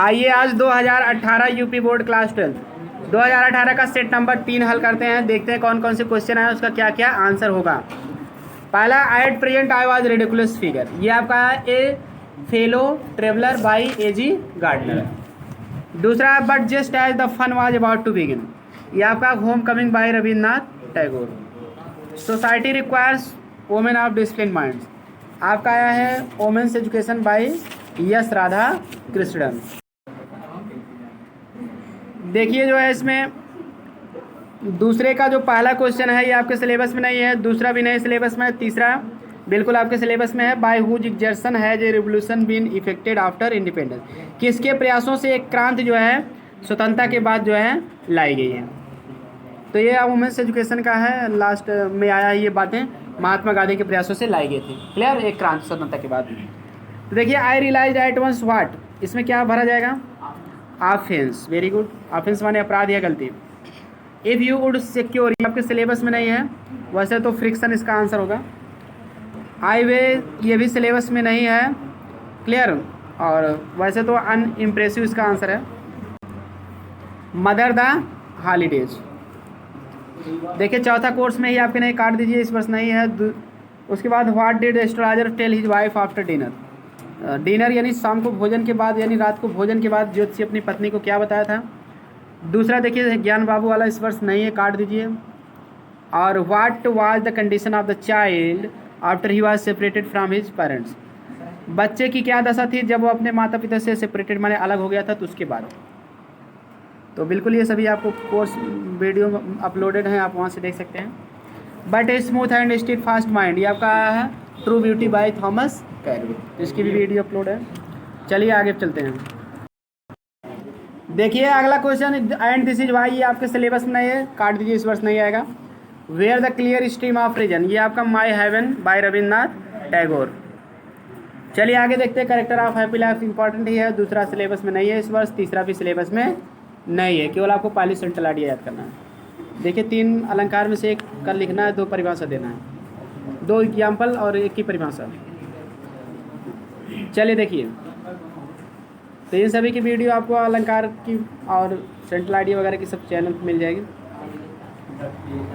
आइए आज 2018 UP board class 12 2018 का सेट नंबर 3 हल करते हैं। देखते हैं कौन कौन से क्वेश्चन आए, उसका क्या क्या आंसर होगा। पहला, at present I was ridiculous figure, ये आपका है A fellow traveller by AG Gardner. दूसरा, but just as the fun was about to begin, ये आपका home coming by Rabindranath Tagore. Society requires women of discipline minds, आपका आया है women's education by S Radhakrishnan. देखिए जो है इसमें दूसरे का जो पहला क्वेश्चन है ये आपके सिलेबस में नहीं है, दूसरा भी नहीं सिलेबस में है, तीसरा बिल्कुल आपके सिलेबस में है। By whose exertion has a revolution been effected after independence, किसके प्रयासों से एक क्रांति जो है स्वतंत्रता के बाद जो है लाई गई है। तो ये वुमेन्स एजुकेशन का है, लास्ट में आया है, ये बातें महात्मा गांधी के प्रयासों से लाई गई थी। क्लियर, एक क्रांति स्वतंत्रता के बाद। तो देखिए, आई रियलाइज एट वंस व्हाट, इसमें क्या भरा जाएगा? ऑफेंस। वेरी गुड, ऑफेंस माने अपराध या गलती। इफ़ यू वुड सिक्योर, आपके सिलेबस में नहीं है, वैसे तो फ्रिक्शन इसका आंसर होगा। आई वे, ये भी सिलेबस में नहीं है। क्लियर, और वैसे तो अनइम्प्रेसिव इसका आंसर है। मदर द हॉलीडेज, देखिए चौथा कोर्स में ही आपके नहीं, काट दीजिए, इस वर्ष नहीं है। उसके बाद what did astrologer tell his wife after dinner, dinner यानी शाम को भोजन के बाद, यानी रात को भोजन के बाद ज्योतिषी अपनी पत्नी को क्या बताया था। दूसरा देखिए ज्ञान बाबू वाला इस वर्ष नहीं है, काट दीजिए। और what was the condition of the child after he was separated from his parents, बच्चे की क्या दशा थी जब वो अपने माता पिता से सेपरेटेड माने अलग हो गया था, तो उसके बाद। तो बिल्कुल ये सभी आपको कोर्स वीडियो अपलोडेड हैं, आप वहाँ से देख सकते हैं। But a smooth and stead fast mind, ये आपका है ट्रू ब्यूटी बाय थॉमस कैरविक, इसकी भी वीडियो अपलोड है। चलिए आगे चलते हैं। देखिए अगला question, and this is why, ये आपके सिलेबस में नहीं है, काट दीजिए, इस वर्ष नहीं आएगा। Where the clear stream of reason, ये आपका my heaven by Rabindranath Tagore. चलिए आगे देखते हैं। Character of happy life important ही है, दूसरा सिलेबस में नहीं है इस वर्ष, तीसरा भी सिलेबस में नहीं है, केवल आपको पहली सेंट्रल आइडिया याद करना है। देखिए 3 अलंकार में से एक का लिखना है, 2 परिभाषा देना है, 2 एग्जाम्पल और 1 की परिभाषा। चलिए देखिए, तो इन सभी की वीडियो आपको अलंकार की और सेंट्रल आइडिया वगैरह की सब चैनल पर मिल जाएगी।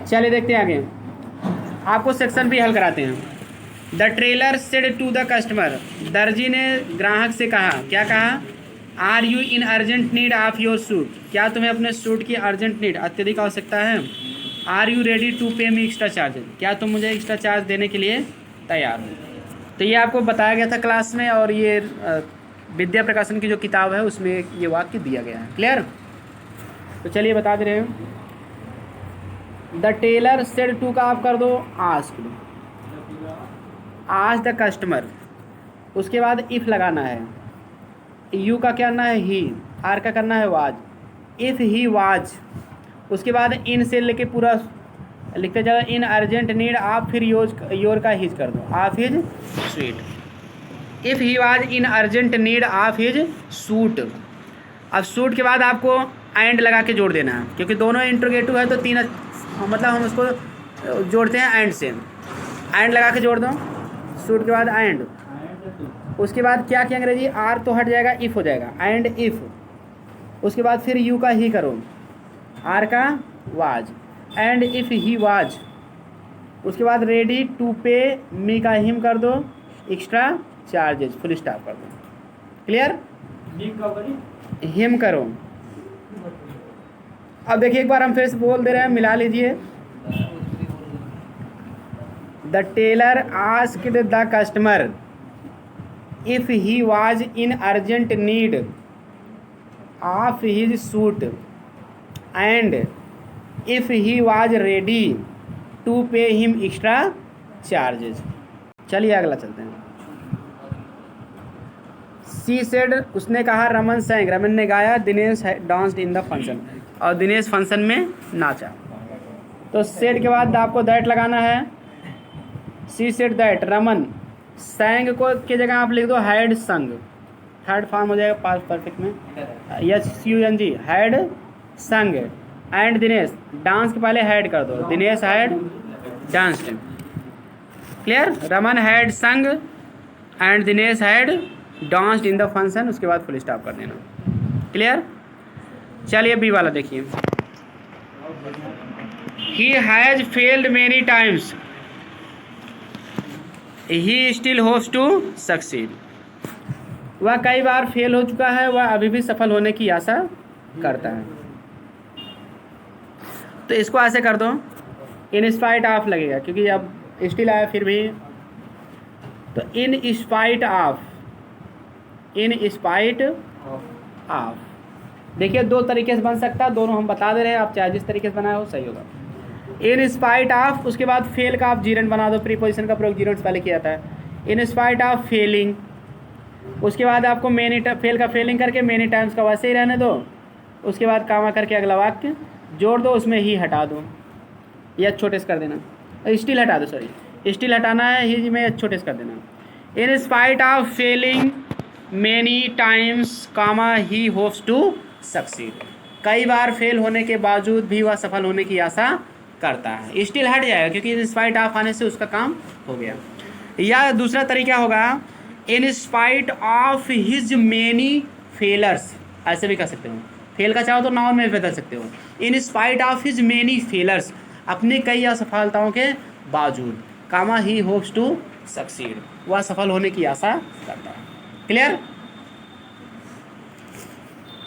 चलिए देखते हैं आगे, आपको सेक्शन भी हल कराते हैं। The trailer said to the customer, दर्जी ने ग्राहक से कहा, क्या कहा? Are you in urgent need of your suit, क्या तुम्हें अपने सूट की अर्जेंट नीड, अत्यधिक आवश्यकता है? आर यू रेडी टू पे मी एक्स्ट्रा चार्ज, क्या तुम मुझे एक्स्ट्रा चार्ज देने के लिए तैयार हो? तो ये आपको बताया गया था क्लास में, और ये विद्या प्रकाशन की जो किताब है उसमें ये वाक्य दिया गया है। क्लियर, तो चलिए बता दे रहे हैं। द टेलर सेड टू का आप कर दो आस्क्ड, आज द कस्टमर, उसके बाद इफ़ लगाना है, यू का क्या करना है ही, आर का करना है वाज, इफ़ ही वाज, उसके बाद इन से लेके पूरा लिखते जाओ, इन अर्जेंट नीड आप, फिर योर का हिज कर दो, आप his sweet. If he was in urgent need of his suit, अब सूट के बाद आपको एंड लगा के जोड़ देना है, क्योंकि दोनों इंट्रोगेटिव है तो 3 मतलब हम उसको जोड़ते हैं एंड से, एंड लगा के जोड़ दो, सूट के बाद एंड। उसके बाद क्या किया अंग्रेजी, आर तो हट जाएगा, इफ़ हो जाएगा, एंड इफ़। उसके बाद फिर यू का ही करो, आर का was, and if he was. उसके बाद रेडी टू पे मी का हिम कर दो, एक्स्ट्रा चार्जेस, फुल स्टॉप कर दो। क्लियर, हिम करो। अब देखिए एक बार हम फिर से बोल दे रहे हैं, मिला लीजिए। The tailor asked the customer if he was in urgent need of his suit and if he was ready to pay him extra charges। चलिए अगला चलते हैं। सी सेड, उसने कहा, रमन sang, रमन ने गाया, Dinesh danced in the function, और Dinesh function में नाचा। तो सेड के बाद आपको दैट लगाना है। सी सेड दैट रमन सैंग को की जगह आप लिख दो हैड संग, थर्ड फॉर्म हो जाएगा पास्ट परफेक्ट में, SUNG, had sung. And Dinesh, dance के पहले हैड कर दो, Dinesh had danced. Clear, Raman had sung and Dinesh had danced in the function, उसके बाद फुल स्टॉप कर देना। क्लियर। चलिए बी वाला देखिए, he has failed many times he still hopes to succeed. वह कई बार फेल हो चुका है, वह अभी भी सफल होने की आशा करता है। तो इसको ऐसे कर दो, इन स्पाइट ऑफ लगेगा क्योंकि अब स्टिल आया फिर भी, तो इन spite of, in spite of. देखिए दो तरीके से बन सकता है, दोनों हम बता दे रहे हैं, आप चाहे जिस तरीके से बनाए हो सही होगा। इन स्पाइट ऑफ, उसके बाद फेल का आप जीरेंट बना दो, प्रीपोजिशन का प्रयोग जीरेंट से पहले किया जाता है। इन स्पाइट ऑफ फेलिंग, उसके बाद आपको मेनी फेल का फेलिंग करके मेनी टाइम्स का वैसे ही रहने दो, उसके बाद कामा करके अगला वाक्य जोड़ दो, उसमें ही हटा दो या छोटे से कर देना, स्टिल हटा दो, सॉरी स्टिल हटाना है, ही में छोटे से कर देना। In spite of failing many times comma he hopes to succeed, कई बार फेल होने के बावजूद भी वह सफल होने की आशा करता है। स्टिल हट जाएगा क्योंकि इन स्पाइट ऑफ आने से उसका काम हो गया। या दूसरा तरीका होगा इन spite of his many failures, ऐसे भी कर सकते हो, फेल का चाहो तो नाउन में बदल सकते हो। इन spite of his many failures, अपनी कई असफलताओं के बावजूद, कामा ही होप्स टू सक्सीड, वह सफल होने की आशा करता है। क्लियर।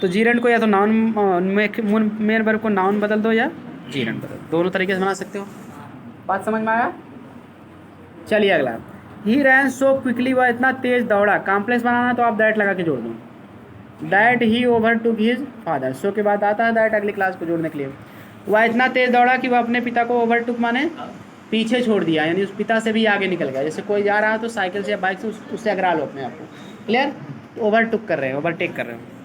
तो जीरेंट को या तो नाउन मेन वर्ब को नाउन बदल दो या जीरेंट बदल, दोनों तरीके से बना सकते हो। बात समझ में आया। चलिए अगला, ही रैन सो क्विकली, वह इतना तेज दौड़ा, कॉम्प्लेक्स बनाना तो आप दैट लगा के जोड़ दो, that he over took his father, so के बाद आता है दैट अगली क्लास को जोड़ने के लिए। वह इतना तेज दौड़ा कि वह अपने पिता को ओवर टुक माने पीछे छोड़ दिया, यानी उस पिता से भी आगे निकल गया। जैसे कोई जा रहा है तो साइकिल से या बाइक से उससे अगरा लो अपने आप को, क्लियर। ओवर टुक कर रहे हैं, ओवरटेक कर रहे हैं,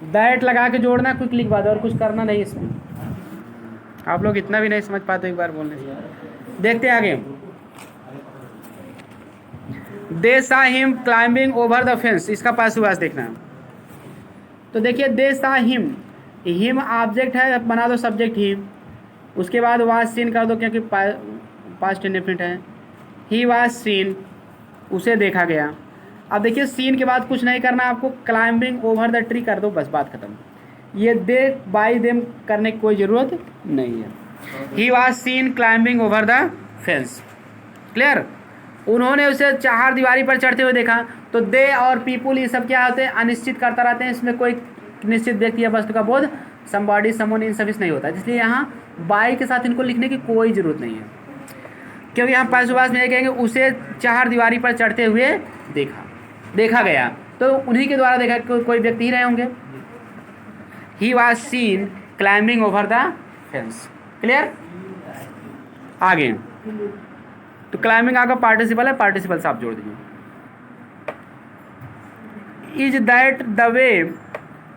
दैट लगा के जोड़ना क्विकली के बाद, और कुछ करना नहीं इसमें। आप लोग इतना भी नहीं समझ पाते एक बार बोलने से। देखते हैं आगे, they saw him climbing over the fence, इसका पास हुआ देखना है। तो देखिए दे सा हिम, हिम ऑब्जेक्ट है, बना दो सब्जेक्ट ही, उसके बाद वाज सीन कर दो क्योंकि पास्ट इंडेफिनिट है। ही वाज सीन, उसे देखा गया। अब देखिए सीन के बाद कुछ नहीं करना आपको, क्लाइंबिंग ओवर द ट्री कर दो, बस बात खत्म। ये दे बाई देम करने की कोई ज़रूरत नहीं है। He was scene climbing over the fence, clear. उन्होंने उसे चार दीवारी पर चढ़ते हुए देखा। तो दे और पीपुल ये सब क्या होते हैं, अनिश्चित करता रहते हैं, इसमें कोई निश्चित व्यक्ति या वस्तु का बोध, समबॉडी समवन इन सब नहीं होता, इसलिए यहाँ बाई के साथ इनको लिखने की कोई ज़रूरत नहीं है, क्योंकि यहाँ पास में ये कहेंगे उसे चार दीवारी पर चढ़ते हुए देखा गया, तो उन्हीं के द्वारा देखा, कोई व्यक्ति ही रहे होंगे। He was seen climbing over the fence, clear. आगे तो क्लाइंबिंग आपका पार्टिसिपल है, पार्टिसिपल से आप जोड़ दीजिए। Is that the way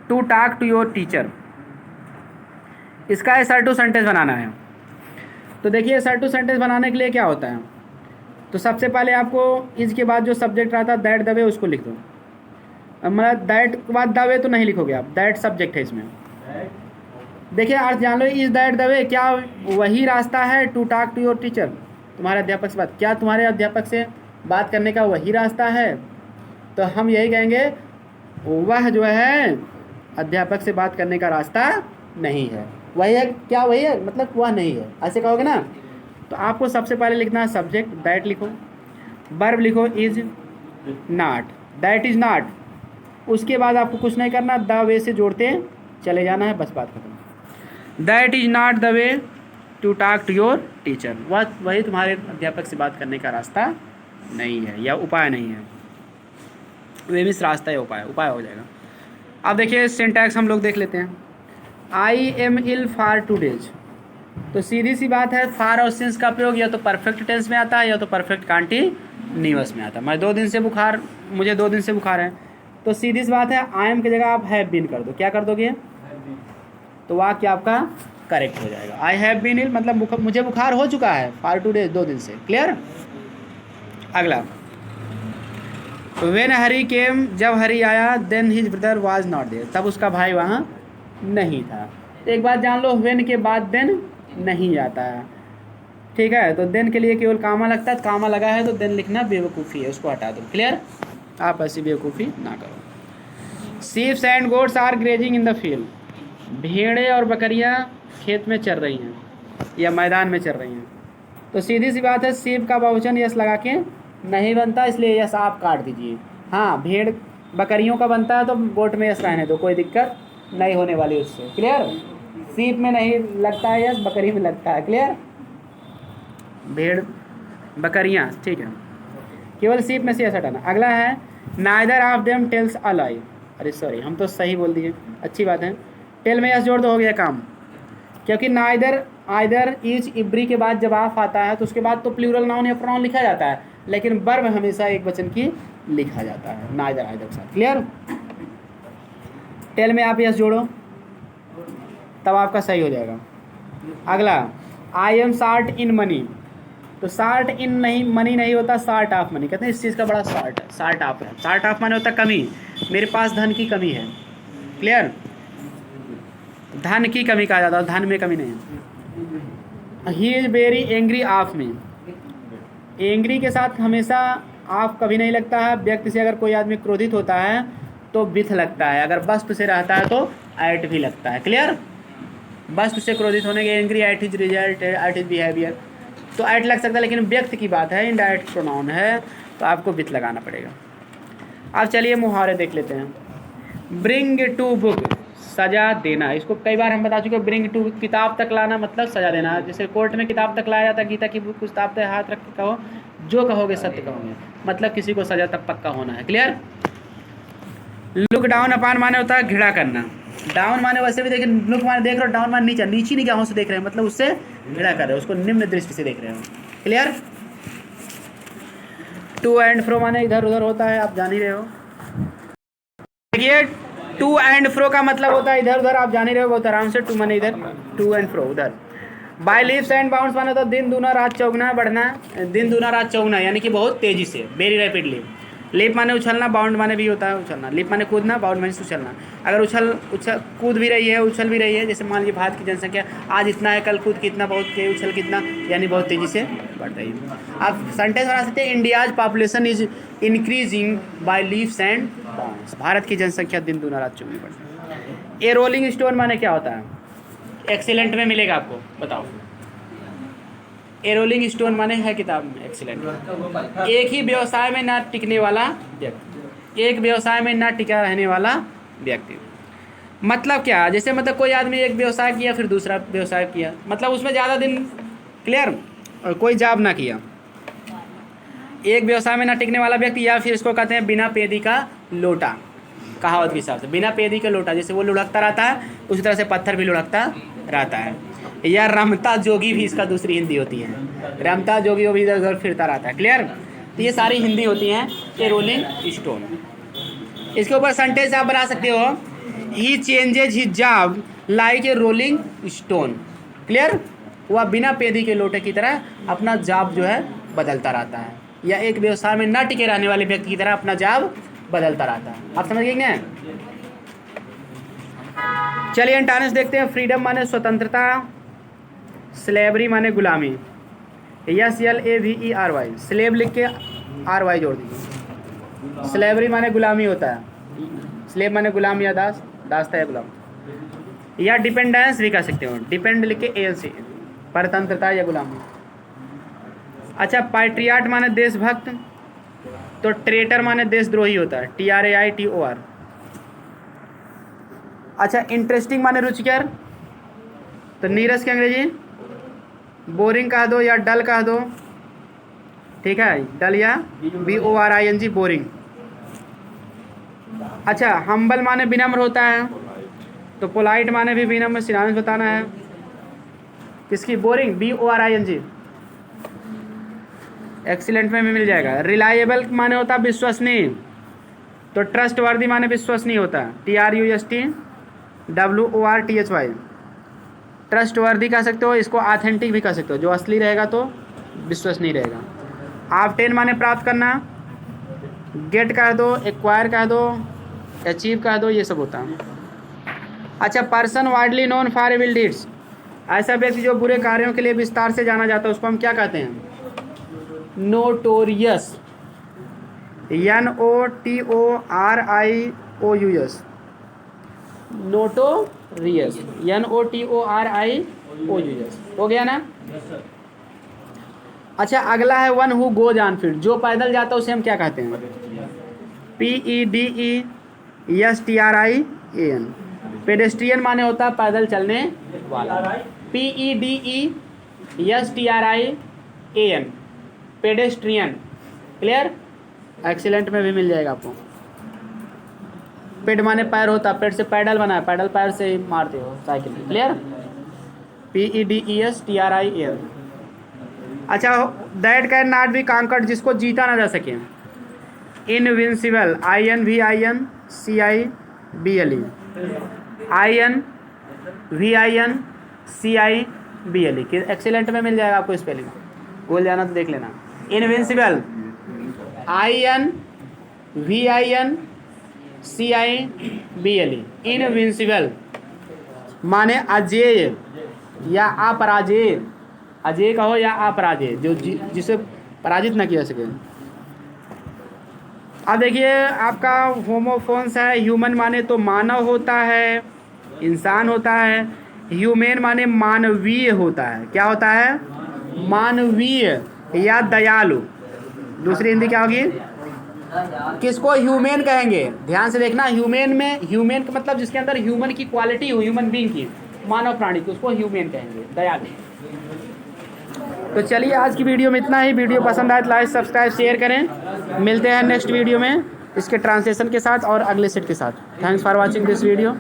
to talk to your teacher, इसका असर्टिव सेंटेंस बनाना है। तो देखिए असर्टिव सेंटेंस बनाने के लिए क्या होता है, तो सबसे पहले आपको इज के बाद जो सब्जेक्ट रहता है दैट द वे, उसको लिख दो। मतलब दैट के बाद द वे तो नहीं लिखोगे आप, दैट सब्जेक्ट है इसमें। देखिए अर्थ जान लो, इज दैट द वे, क्या वही रास्ता है to talk to your teacher, तुम्हारे अध्यापक से बात, क्या तुम्हारे अध्यापक से बात करने का वही रास्ता है। तो हम यही कहेंगे वह जो है अध्यापक से बात करने का रास्ता नहीं है, वही है, क्या वही है, मतलब वह नहीं है, ऐसे कहोगे ना। तो आपको सबसे पहले लिखना है सब्जेक्ट, दैट लिखो, वर्ब लिखो is not, that is not, उसके बाद आपको कुछ नहीं करना, द वे से जोड़ते चले जाना है, बस बात खत्म। That is not the way to talk to your teacher, वही तुम्हारे अध्यापक से बात करने का रास्ता नहीं है या उपाय नहीं है, वे मिस रास्ता है, उपाय हो जाएगा। अब देखिए सिंटैक्स हम लोग देख लेते हैं। I am ill for 2 days, तो सीधी सी बात है, फार और सिंस का प्रयोग या तो परफेक्ट टेंस में आता है या तो परफेक्ट कंटीन्यूअस में आता है। मुझे 2 दिन से बुखार है, तो सीधी सी बात है आई एम की जगह आप हैव बीन कर दो, क्या कर दोगे, तो वाक्य आपका करेक्ट हो जाएगा। आई हैव बीन इल मतलब मुझे बुखार हो चुका है, फॉर 2 days 2 दिन से, क्लियर। अगला, व्हेन हरी केम, जब हरी आया, then his brother was not there, तब उसका भाई वहाँ नहीं था। एक बात जान लो, व्हेन के बाद देन नहीं जाता है, ठीक है। तो देन के लिए केवल कामा लगता है, तो कामा लगा है तो देन लिखना बेवकूफ़ी है, उसको हटा दो, क्लियर। आप ऐसी बेवकूफ़ी ना करो। Sheeps and goats are grazing in the field, भेड़ें और बकरियां खेत में चर रही हैं या मैदान में चर रही हैं। तो सीधी सी बात है, शीप का बहुवचन यस लगा के नहीं बनता, इसलिए यस आप काट दीजिए। हाँ, भेड़ बकरियों का बनता है तो गोट में यस रहने दो, कोई दिक्कत नहीं होने वाली उससे। क्लियर? शीप में नहीं लगता है यस, बकरी में लगता है। क्लियर? भेड़ बकरियाँ, ठीक है, केवल शीप में से यस हटाना। अगला है neither of them tells a lie. अरे सॉरी, हम तो सही बोल दिए, अच्छी बात है। टेल में यस जोड़ दो, हो गया काम। क्योंकि नाइदर, आइदर, ईच, इब्री के बाद जब ऑफ आता है तो उसके बाद तो प्लूरल नाउन या प्रोनाउन लिखा जाता है, लेकिन वर्ब हमेशा एक वचन की लिखा जाता है नाइदर आइदर के साथ। क्लियर? टेल में आप यस जोड़ो तब आपका सही हो जाएगा। अगला, I am short in money. तो शार्ट इन नहीं, मनी नहीं होता, शार्ट ऑफ मनी कहते हैं। इस चीज़ का बड़ा शार्ट है, शार्ट ऑफ है। शार्ट ऑफ माने होता कमी, मेरे पास धन की कमी है। क्लियर? धन की कमी कहा जाता है, धन में कमी नहीं है। He is very angry of me. Angry के साथ हमेशा ऑफ कभी नहीं लगता है। व्यक्ति से अगर कोई आदमी क्रोधित होता है तो विथ लगता है, अगर वस्तु से रहता है तो एट भी लगता है। क्लियर? वस्तु से क्रोधित होने के angry at his result, at his behaviour, तो एट लग सकता है, लेकिन व्यक्ति की बात है, इनडायरेक्ट प्रोनाउन है, तो आपको विथ लगाना पड़ेगा। अब चलिए मुहावरे देख लेते हैं। ब्रिंग टू बुक, सजा देना। इसको कई बार हम बता चुके हैं। ब्रिंग टू, किताब तक लाना मतलब सजा देना। जैसे कोर्ट में किताब तक लाया जाता है, गीता की बुक किताब तक हाथ रख के कहो, जो कहोगे सत्य कहोगे, मतलब किसी को सजा तक पक्का होना है। क्लियर? लुक डाउन अपॉन माने होता है घृणा करना। डाउन माने वैसे भी देखिए, लुक माने देख रहे हो, डाउन माने नीचे, नीची निगाहों से देख रहे हैं, मतलब उससे घृणा कर रहे हो, उसको निम्न दृष्टि से देख रहे हो। क्लियर? टू एंड फ्रो माने इधर उधर होता है, आप जान ही रहे हो। देखिए, टू एंड फ्रो का मतलब होता है इधर उधर, आप जान ही रहे हो बहुत आराम से। टू माने इधर, टू एंड फ्रो उधर। बाय लीव्स एंड बाउंड्स माने तो दिन दूना रात चौगुना बढ़ना, दिन दूना रात चौगुना यानी कि बहुत तेजी से, वेरी रैपिडली। लीप माने उछलना, बाउंड माने भी होता है उछलना। लीप माने कूदना, बाउंड माने उछलना। अगर उछल कूद भी रही है, उछल भी रही है, जैसे मान लीजिए भारत की जनसंख्या आज इतना है, कल कूद कितना, बहुत के उछल कितना, यानी बहुत तेज़ी से बढ़ रही है। आप सेंटेंस बना सकते हैं, India's population is increasing by leaves and bounds. Bharat की जनसंख्या दिन दूना रात चौगुनी बढ़ रही है। ए रोलिंग स्टोन माने क्या होता है? एक्सीलेंट में मिलेगा आपको, बताओ। ए रोलिंग स्टोन माने है किताब में एक्सीलेंट। एक ही व्यवसाय में ना टिकने वाला व्यक्ति, एक व्यवसाय में ना टिका रहने वाला व्यक्ति। मतलब क्या? जैसे मतलब कोई आदमी एक व्यवसाय किया फिर दूसरा व्यवसाय किया, मतलब उसमें ज़्यादा दिन, क्लियर, और कोई जॉब ना किया। एक व्यवसाय में ना टिकने वाला व्यक्ति, या फिर इसको कहते हैं बिना पेदी का लोटा। कहावत के हिसाब से बिना पेदी का लोटा, जैसे वो लुढ़कता रहता है उसी तरह से पत्थर भी लुढ़कता रहता है। या रमता जोगी भी इसका दूसरी हिंदी होती है। रमता जोगी वो भी इधर उधर फिरता रहता है। क्लियर? तो ये सारी हिंदी होती हैं ए रोलिंग स्टोन। इसके ऊपर सेंटेंस आप बना सकते हो, he changes his job like a rolling stone. Clear? वह बिना पेदी के लोटे की तरह अपना जॉब जो है बदलता रहता है, या एक व्यवसाय में न टिके रहने वाले व्यक्ति की तरह अपना जॉब बदलता रहता है। आप समझ गए ना? चलिए एंटानिम्स देखते हैं। फ्रीडम माने स्वतंत्रता, स्लेवरी माने गुलामी। SLAVERY, स्लेव लिख के RY जोड़ दीजिए। स्लेवरी माने गुलामी होता है, स्लेव माने गुलाम या दास, दास था या गुलाम। या डिपेंडेंस भी कह सकते हो, डिपेंड लिख के ALC, परतंत्रता या गुलामी। अच्छा, पैट्रियाट माने देशभक्त, तो ट्रेटर माने देशद्रोही होता है, TRAITOR। अच्छा, इंटरेस्टिंग माने रुचिकर, तो नीरस की अंग्रेजी बोरिंग कह दो या डल कह दो, ठीक है, डल या BORING, बोरिंग। अच्छा, हम्बल माने विनम्र होता है, तो पोलाइट माने भी विनम्र, सिनोनिम्स बताना है। किसकी? Boring, BORING। एक्सीलेंट में भी मिल जाएगा। रिलायबल माने होता है विश्वसनीय, तो ट्रस्टवर्दी माने विश्वसनीय होता है, TRUSTWORTHY। ट्रस्टवर्दी कह सकते हो, इसको ऑथेंटिक भी कह सकते हो, जो असली रहेगा तो विश्वसनीय रहेगा। ऑब्टेन माने प्राप्त करना, गेट कह दो, एक्वायर कह दो, अचीव कह दो, ये सब होता है। अच्छा, person widely known for evil deeds, ऐसा व्यक्ति जो बुरे कार्यों के लिए विस्तार से जाना जाता है, उसको हम क्या कहते हैं? Notorious, NOTORIOUS। नोटोरियस, NOTORIOUS, हो गया ना। अच्छा अगला है one who goes on feet, जो पैदल जाता है उसे हम क्या कहते हैं? PEDESTRIAN, पेडेस्ट्रियन माने होता है पैदल चलने वाला। PEDESTRIAN, pedestrian, clear. एक्सीलेंट में भी मिल जाएगा आपको। पेड माने पैर होता, पेड से पैडल बना है, पैडल पैर से मारते हो साइकिल, क्लियर। PEDESTRIAN। अच्छा that can not be conquered, जिसको जीता ना जा सके। इनविंसिबल, INVINCIBLE, INVINCIBLE, कि एक्सीलेंट में मिल जाएगा आपको स्पेलिंग, भूल जाना तो देख लेना। इनविंसिबल, INVINCIBLE, इनविंसिबल माने अजेय या अपराजेय, अजेय कहो या अपराजेय, जो जिसे पराजित ना किया सके। अब देखिए आपका होमोफोन्स है, ह्यूमन माने तो मानव होता है, इंसान होता है। ह्यूमन माने मानवीय होता है, क्या होता है? मानवीय या दयालु। दूसरी हिंदी क्या होगी? किसको ह्यूमन कहेंगे? ध्यान से देखना, ह्यूमन में ह्यूमन का मतलब जिसके अंदर ह्यूमन की क्वालिटी हो, ह्यूमन बीइंग की, मानव प्राणी की, उसको ह्यूमन कहेंगे, दयालु। तो चलिए आज की वीडियो में इतना ही। वीडियो पसंद आए तो लाइक सब्सक्राइब शेयर करें। मिलते हैं नेक्स्ट वीडियो में इसके ट्रांसलेशन के साथ और अगले सेट के साथ। Thanks for watching this video.